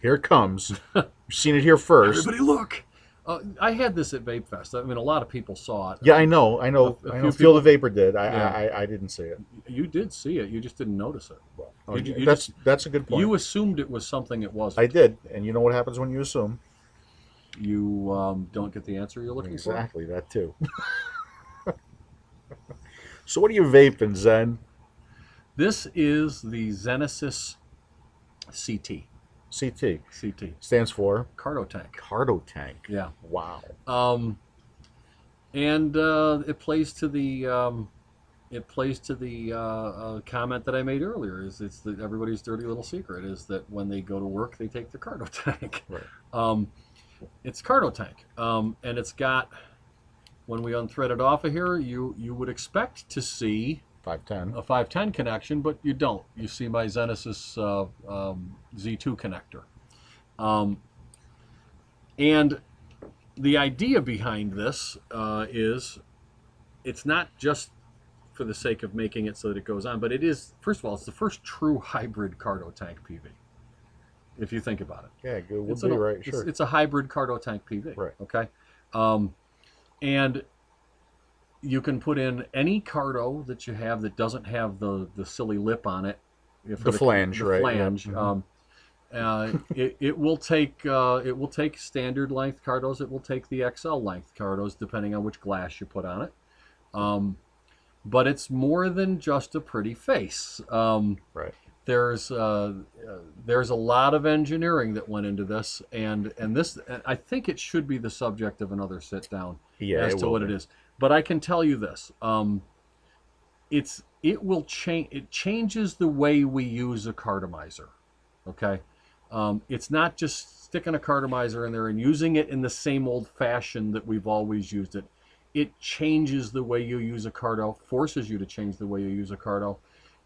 Here it comes. You've seen it here first. Everybody look. I had this at Vape Fest. I mean, a lot of people saw it. Yeah, I know. Feel the Vapor did. I didn't see it. You did see it. You just didn't notice it. Oh, that's a good point. You assumed it was something it wasn't. I did. And you know what happens when you assume? You don't get the answer you're looking for. Exactly, that too. So what are you vaping, Zen? This is the Zenesis CT. CT. CT. Stands for? Cardo Tank. Cardo Tank. Yeah. Wow. And it plays to the comment that I made earlier. It's everybody's dirty little secret is that when they go to work, they take the Cardo Tank. Right. It's cargo tank, and it's got. When we unthread it off of here, you would expect to see 510. a 510 connection, but you don't. You see my Zenesis Z2 connector. And the idea behind this is it's not just for the sake of making it so that it goes on, but it is, first of all, it's the first true hybrid cargo tank PV, if you think about it. Yeah, good. Would be right, sure. It's a hybrid cargo tank PV, right? Okay, and you can put in any cargo that you have that doesn't have the silly lip on it. The flange, right? Flange. Yeah. It will take standard length cardos. It will take the XL length cardos, depending on which glass you put on it. But it's more than just a pretty face. Right. There's a lot of engineering that went into this, and this, I think it should be the subject of another sit down as to what it is. But I can tell you this: it will change. It changes the way we use a cartomizer. Okay, it's not just sticking a cartomizer in there and using it in the same old fashion that we've always used it. It changes the way you use a carto, forces you to change the way you use a carto.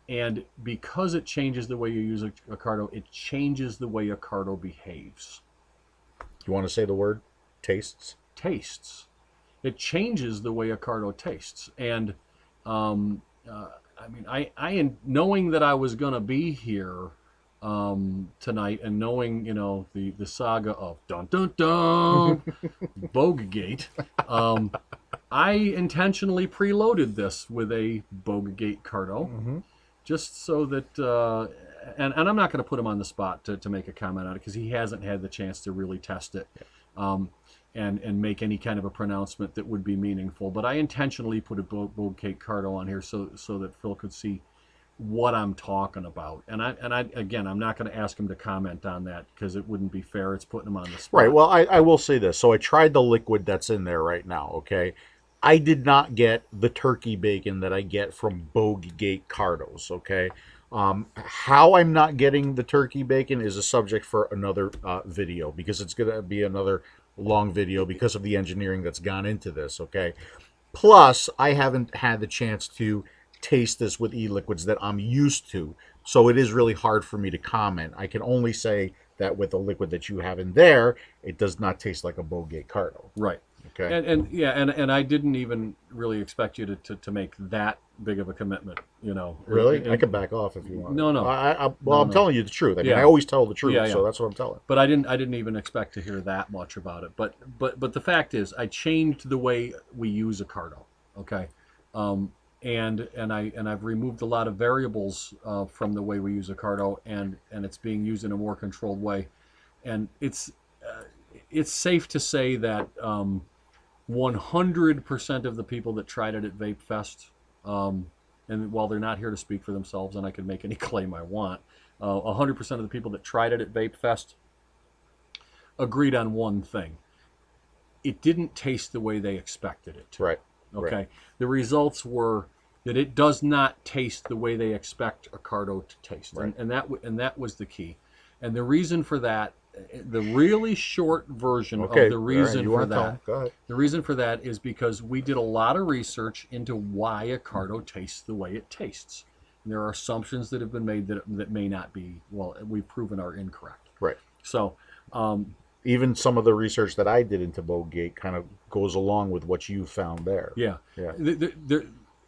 And because it changes the way you use a carto, it changes the way a carto behaves. You want to say the word? Tastes? Tastes. It changes the way a carto tastes. And I mean, I knowing that I was going to be here tonight, and knowing, you know, the saga of dun dun dun Bogegate, I intentionally preloaded this with a Bogegate carto. Just so that, and I'm not going to put him on the spot to make a comment on it, because he hasn't had the chance to really test it and make any kind of a pronouncement that would be meaningful. But I intentionally put a Bogegate carto on here so that Phil could see what I'm talking about. And I again, I'm not going to ask him to comment on that, because it wouldn't be fair. It's putting him on the spot. Right. Well, I will say this. So I tried the liquid that's in there right now. Okay. I did not get the turkey bacon that I get from Bogegate cartos, okay? How I'm not getting the turkey bacon is a subject for another video, because it's going to be another long video because of the engineering that's gone into this, okay? Plus, I haven't had the chance to taste this with e-liquids that I'm used to, so it is really hard for me to comment. I can only say that with the liquid that you have in there, it does not taste like a Bogegate carto. Right. Okay. And I didn't even really expect you to make that big of a commitment, you know. Really? I could back off if you want. No. I'm telling you the truth. I mean, I always tell the truth, so that's what I'm telling. But I didn't even expect to hear that much about it. But the fact is, I changed the way we use a carto. Okay. And I've removed a lot of variables from the way we use a carto, and it's being used in a more controlled way. And it's safe to say that 100% of the people that tried it at VapeFest, and while they're not here to speak for themselves, and I can make any claim I want, 100% of the people that tried it at VapeFest agreed on one thing: it didn't taste the way they expected it to. Right. Okay. Right. The results were that it does not taste the way they expect a carto to taste, right. and that was the key. And the reason for that, the really short version of the reason for that, the reason for that is because we did a lot of research into why a carto tastes the way it tastes. And there are assumptions that have been made that may not be, well, we've proven are incorrect. Right. So, even some of the research that I did into Bogegate kind of goes along with what you found there. Yeah. Yeah.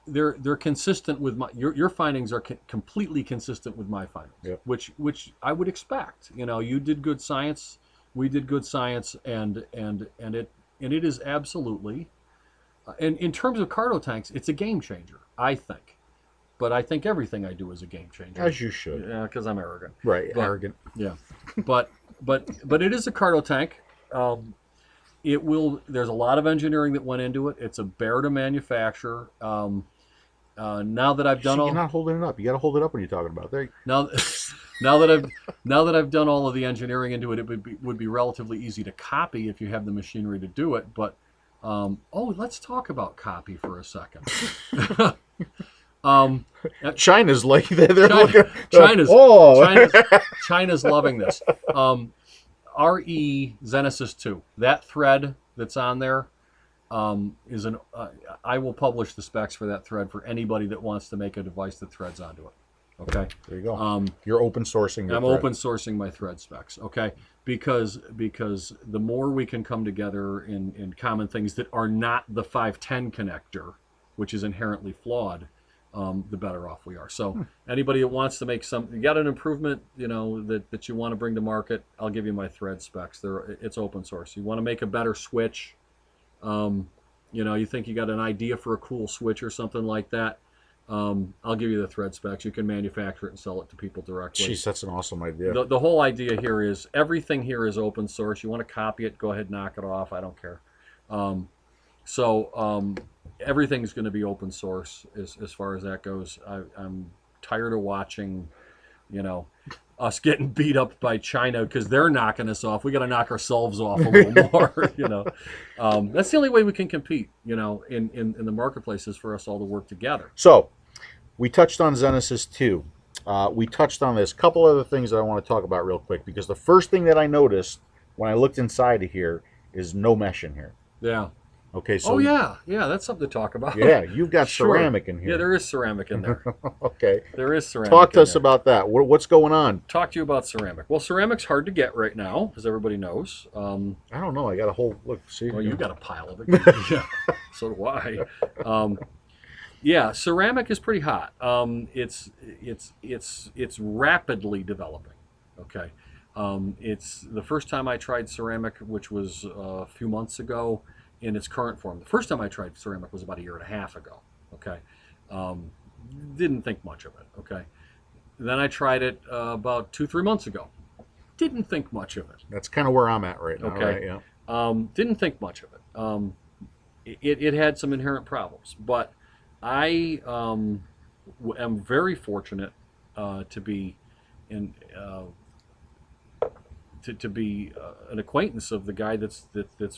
They're consistent with your findings are completely consistent with my findings, yep. which I would expect. You know, you did good science, we did good science, and it is absolutely, and in terms of carto tanks, it's a game changer, I think. But I think everything I do is a game changer. As you should. Yeah, because I'm arrogant. Right, arrogant. Yeah, but it is a carto tank. There's a lot of engineering that went into it. It's a bear to manufacture. Now that I've done you're not holding it up. You got to hold it up when you're talking about it. Now that I've done all of the engineering into it, it would be relatively easy to copy if you have the machinery to do it. But let's talk about copy for a second. China's like they're looking. China's loving this. RE Zenesis 2. That thread that's on there is an. I will publish the specs for that thread for anybody that wants to make a device that threads onto it. Okay. There you go. You're open sourcing your I'm thread. open sourcing my thread specs. Okay. Because the more we can come together in common things that are not the 510 connector, which is inherently flawed, the better off we are. So anybody that wants to make you got an improvement, that you want to bring to market, I'll give you my thread specs. It's open source. You want to make a better switch, you think you got an idea for a cool switch or something like that, I'll give you the thread specs. You can manufacture it and sell it to people directly. Jeez, that's an awesome idea. The whole idea here is everything here is open source. You want to copy it, go ahead, knock it off. I don't care. Everything's going to be open source as far as that goes. I'm tired of watching, us getting beat up by China because they're knocking us off. We got to knock ourselves off a little more. That's the only way we can compete. In the marketplace is for us all to work together. So, we touched on Zenesis 2. We touched on this. Couple other things that I want to talk about real quick, because the first thing that I noticed when I looked inside of here is no mesh in here. Yeah. Okay, so yeah, that's something to talk about. Yeah, you've got Sure. ceramic in here. Yeah, there is ceramic in there. Okay. There is ceramic. Talk to in us there. about that. What's going on? Talk to you about ceramic. Well, ceramic's hard to get right now, as everybody knows. I don't know. I got a whole look. See, Well, you got a pile of it. Yeah, so do I. Yeah, ceramic is pretty hot. It's rapidly developing. Okay, it's the first time I tried ceramic, which was a few months ago, in its current form. The first time I tried ceramic was about a year and a half ago. Okay, didn't think much of it. Okay, then I tried it about 2-3 months ago. Didn't think much of it. That's kind of where I'm at right now. Okay. Right? Yeah. Didn't think much of it. It had some inherent problems, but I am very fortunate to be in to be an acquaintance of the guy that's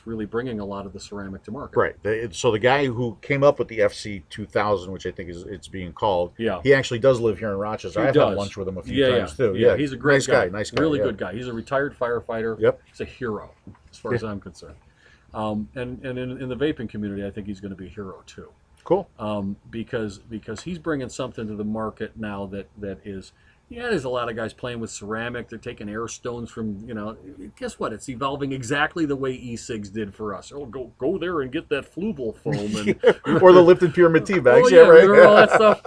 really bringing a lot of the ceramic to market. Right. So the guy who came up with the FC 2000, which I think it's being called, Yeah. he actually does live here in Rochester. He I've does. had lunch with him a few times too. Yeah, he's a great nice guy. Nice guy. Really yeah. good guy. He's a retired firefighter. Yep. He's a hero, as far as I'm concerned. And in the vaping community, I think he's going to be a hero too. Cool. Because he's bringing something to the market now that is. Yeah, there's a lot of guys playing with ceramic. They're taking air stones from, guess what? It's evolving exactly the way e-cigs did for us. Oh, go there and get that Fluval foam. And, or the Lipton Pyramid tea bags. oh, yeah, right. remember all that stuff?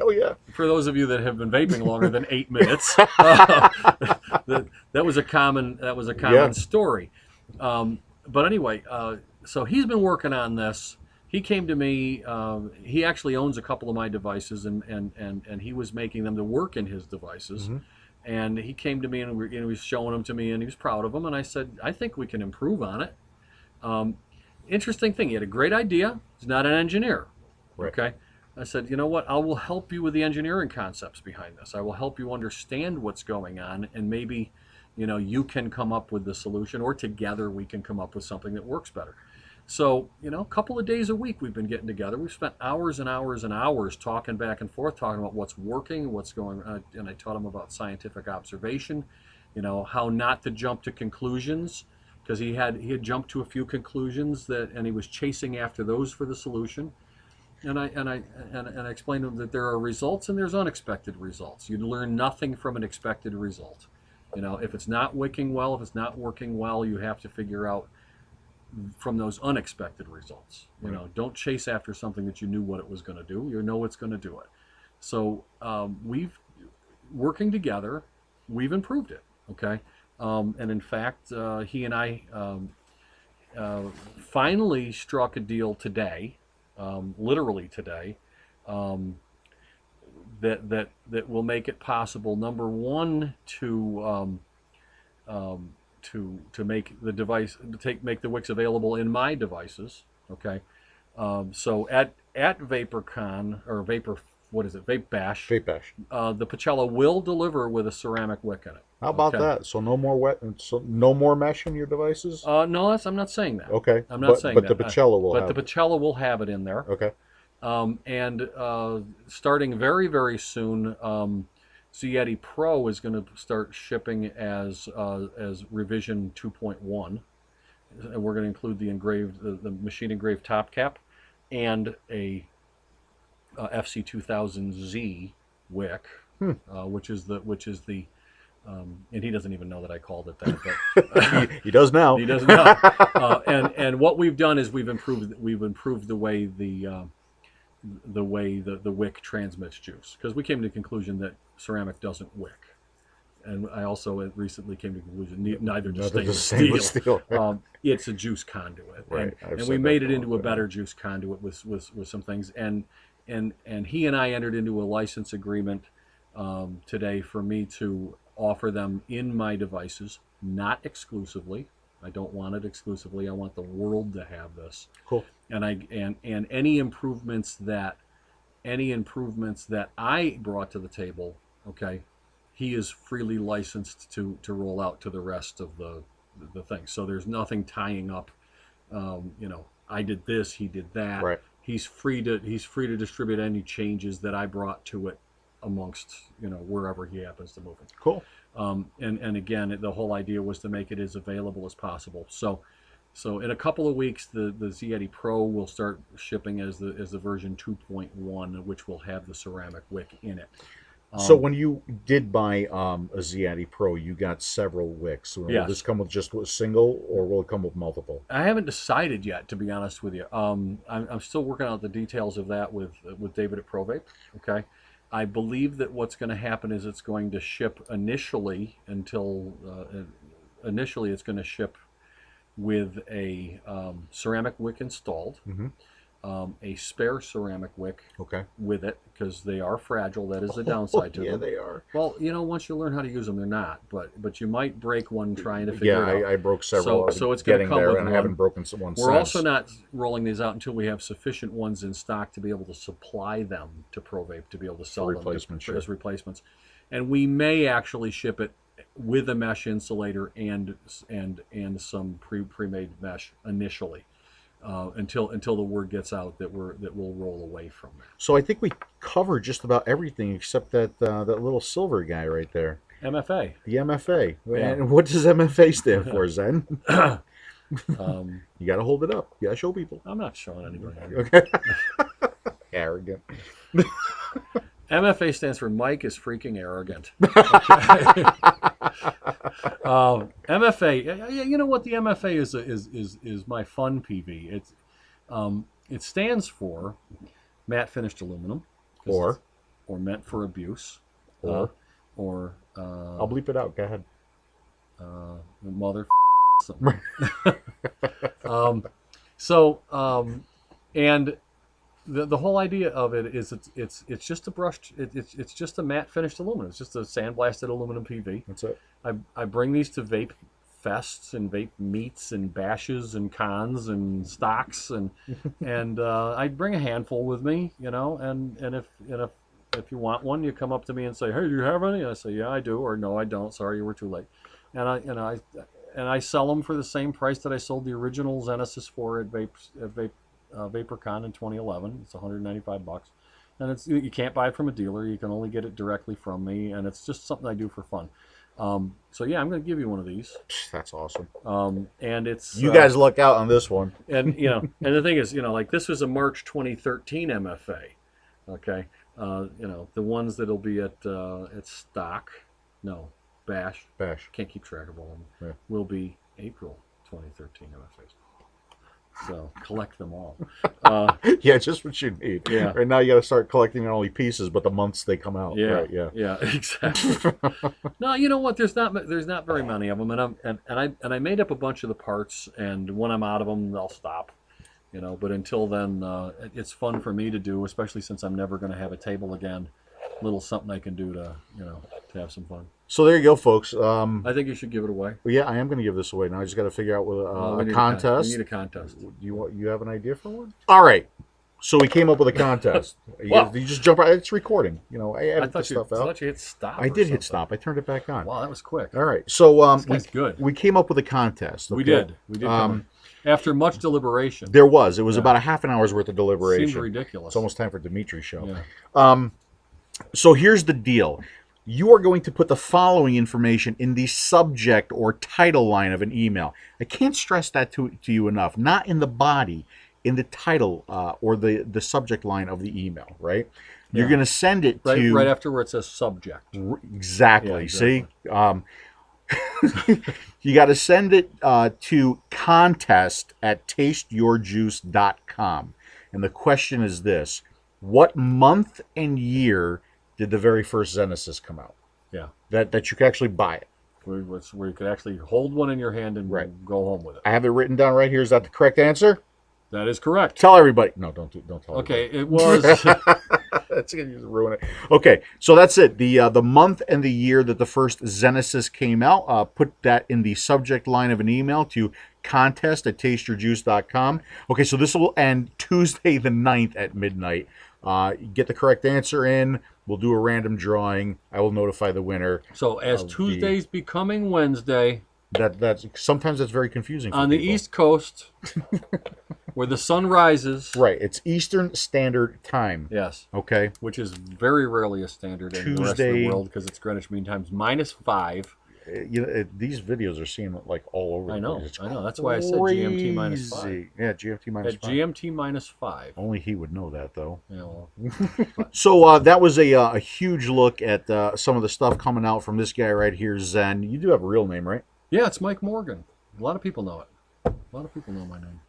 Oh, yeah. For those of you that have been vaping longer than 8 minutes, that was a common Yeah. story. But anyway, so he's been working on this. He came to me. He actually owns a couple of my devices, and he was making them to work in his devices. Mm-hmm. And he came to me and he was showing them to me, and he was proud of them. And I said, I think we can improve on it. Interesting thing, he had a great idea. He's not an engineer. Right. Okay. I said, you know what? I will help you with the engineering concepts behind this. I will help you understand what's going on, and maybe, you can come up with the solution, or together we can come up with something that works better. So, a couple of days a week we've been getting together. We've spent hours and hours and hours talking back and forth, talking about what's working, what's going on. And I taught him about scientific observation, how not to jump to conclusions, because he had jumped to a few conclusions and he was chasing after those for the solution. And I explained to him that there are results and there's unexpected results. You learn nothing from an expected result. If it's not working well, if it's not working well, you have to figure out from those unexpected results. Don't chase after something that you knew what it was going to do. You know it's going to do it. So we've working together, we've improved it. Okay, and in fact, he and I finally struck a deal today, literally today, that will make it possible. Number one, to make the device, make the Wix available in my devices. Okay, so at VaperCon or Vape Bash, the Pachella will deliver with a ceramic wick in it. How about that? So no more mesh in your devices? No, I'm not saying that. Okay, I'm not saying that. But the Pachella will. But the Pachella will have it in there. Okay. And starting very, very soon, Z Pro is going to start shipping as revision 2.1. And we're going to include the machine engraved top cap and a FC2000Z wick, which is the and he doesn't even know that I called it that, but he does now. He doesn't know. And what we've done is we've improved the way the wick transmits juice, because we came to the conclusion that ceramic doesn't wick. And I also recently came to the conclusion neither does stainless steel. It's a juice conduit, right? And we made it into a better juice conduit with some things. And he and I entered into a license agreement today for me to offer them in my devices, not exclusively. I don't want it exclusively. I want the world to have this. Cool. And any improvements that I brought to the table, okay, he is freely licensed to roll out to the rest of the thing. So there's nothing tying up. I did this, he did that. Right. He's free to distribute any changes that I brought to it amongst wherever he happens to move it. Cool. And again, the whole idea was to make it as available as possible. So in a couple of weeks, the Z Pro will start shipping as the version 2.1, which will have the ceramic wick in it. So when you did buy a Z Pro, you got several wicks. So will this come with just a single, or will it come with multiple? I haven't decided yet, to be honest with you. I'm still working out the details of that with David at ProVape. Okay, I believe that what's going to happen is it's going to ship initially it's going to ship with a ceramic wick installed. Mm-hmm. A spare ceramic wick with it, because they are fragile. That is the downside to them. Yeah, they are. Well, once you learn how to use them, they're not. But you might break one trying to figure it out. Yeah, I broke several. So it's going to come there, with and one. I haven't broken one since. We're also not rolling these out until we have sufficient ones in stock to be able to supply them to ProVape to be able to sell them as replacements. And we may actually ship it with a mesh insulator and some pre-made mesh initially. Until the word gets out that we'll roll away from it. So I think we covered just about everything except that little silver guy right there. MFA. The MFA. Yeah. And what does MFA stand for, Zen? You got to hold it up. You got to show people. I'm not showing anybody. Okay. Arrogant. MFA stands for Mike is freaking arrogant. MFA, you know what the MFA is my fun PV. It stands for matte finished aluminum, or meant for abuse, or I'll bleep it out. Go ahead. Mother. And the whole idea of it is it's just a brushed, it's just a matte finished aluminum. It's just a sandblasted aluminum PV. That's it. I bring these to vape fests and vape meets and bashes and cons and stocks and I bring a handful with me, and if you want one, you come up to me and say, hey, do you have any? I say, yeah, I do, or no, I don't. Sorry, you were too late. And I sell them for the same price that I sold the original Zenesis for at VaperCon in 2011. It's $195, and you can't buy it from a dealer. You can only get it directly from me, and it's just something I do for fun. So yeah, I'm going to give you one of these. That's awesome. And it's you guys luck out on this one. And and the thing is, like this was a March 2013 MFA. Okay, the ones that'll be at Bash. Can't keep track of all of them. Yeah. Will be April 2013 MFAs. So collect them all. Yeah, just what you need. Yeah. Right now you got to start collecting not only pieces, but the months they come out. Yeah. Right, yeah. Yeah. Exactly. No, you know what? There's not very many of them, and I made up a bunch of the parts, and when I'm out of them, I'll stop. But until then, it's fun for me to do, especially since I'm never going to have a table again. Little something I can do to to have some fun. So there you go, folks. I think you should give it away. Well, yeah, I am going to give this away. Now I just got to figure out with a contest. We need a contest. You have an idea for one? All right. So we came up with a contest. You just jump right. It's recording. I edited the stuff out. I thought you hit stop. I did hit stop. I turned it back on. Wow, that was quick. All right. So that's good. We came up with a contest. Okay? We did. After much deliberation. There was. It was about a half an hour's worth of deliberation. Seemed ridiculous. It's almost time for Dimitri's show. Yeah. So here's the deal. you are going to put the following information in the subject or title line of an email. I can't stress that to you enough. Not in the body, in the title or the subject line of the email, right? You're Yeah. going to send it to... Right after where it says subject. Exactly. Yeah, exactly. See? You got to send it to contest@tasteyourjuice.com. And the question is this: what month and year did the very first Zenesis come out? Yeah. That you could actually buy it. Where you could actually hold one in your hand and go home with it. I have it written down right here. Is that the correct answer? That is correct. Tell everybody. No, don't tell Okay, everybody. it was. That's going to ruin it. Okay, so that's it. The month and the year that the first Zenesis came out. Put that in the subject line of an email to contest@tasteyourjuice.com. Okay, so this will end Tuesday the 9th at midnight. Get the correct answer in. We'll do a random drawing. I will notify the winner. So as Tuesday's becoming Wednesday, that's sometimes that's very confusing for on the people. East Coast, where the sun rises. Right, it's Eastern Standard Time. Yes. Okay. Which is very rarely a standard in the rest of the world because it's Greenwich Mean Times -5. These videos are seen like all over. I know. It's I know. That's why I said GMT -5. Yeah, GMT -5. At GMT -5. Only he would know that, though. Yeah, well, So that was a huge look at some of the stuff coming out from this guy right here, Zen. You do have a real name, right? yeah, it's Mike Morgan. A lot of people know it. A lot of people know my name.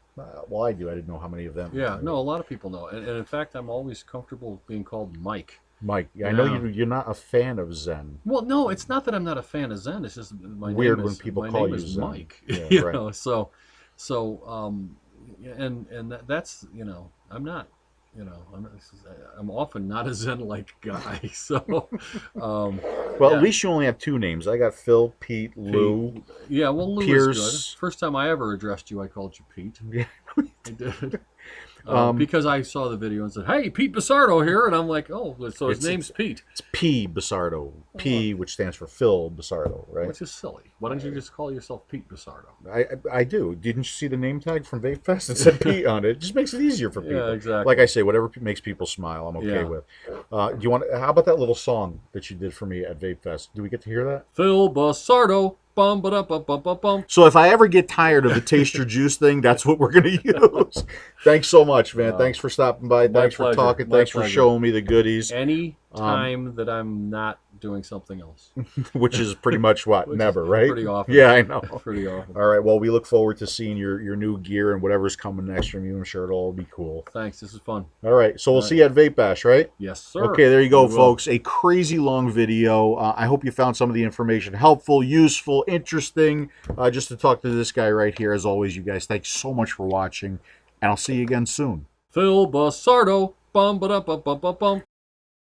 Well, I do. I didn't know how many of them. Yeah, no, a lot of people know it. And in fact, I'm always comfortable being called Mike. Mike, I know you're not a fan of Zen. Well, no, it's not that I'm not a fan of Zen. It's just my Weird name when is, people my call name you is Zen. Mike. Yeah, you right. know, that's I'm not. I'm often not a Zen-like guy. So, well, yeah. at least you only have two names. I got Phil, Pete, Lou. Yeah, well, Lou Pierce. is good. First time I ever addressed you, I called you Pete. Yeah. I did. Because I saw the video and said, "Hey, Pete Busardo here," and I'm like, "Oh, so his name's Pete." It's PBusardo. P, which stands for Phil Busardo, right? Which is silly. Why don't you just call yourself Pete Busardo? I do. Didn't you see the name tag from VapeFest? It said Pete on it. It just makes it easier for people. Yeah, exactly. Like I say, whatever makes people smile, I'm okay with. Do you want? How about that little song that you did for me at VapeFest? Do we get to hear that? Phil Busardo. Bum, ba, bum, bum, bum, bum. So if I ever get tired of the Taste Your Juice thing, that's what we're going to use. Thanks so much, man. Thanks for stopping by. Thanks for talking. Thanks for showing me the goodies. Any time that I'm not doing something else. Which is pretty much what? Never, right? Pretty often. Yeah, I know. Pretty often. All right. Well, we look forward to seeing your new gear and whatever's coming next from you. I'm sure it'll all be cool. Thanks. This is fun. All right. So we'll see you at Vape Bash, right? Yes, sir. Okay, there you go, folks. A crazy long video. I hope you found some of the information helpful, useful, interesting. Just to talk to this guy right here. As always, you guys, thanks so much for watching, and I'll see you again soon. Phil Busardo. Bum, ba, bum, bum, bum, bum.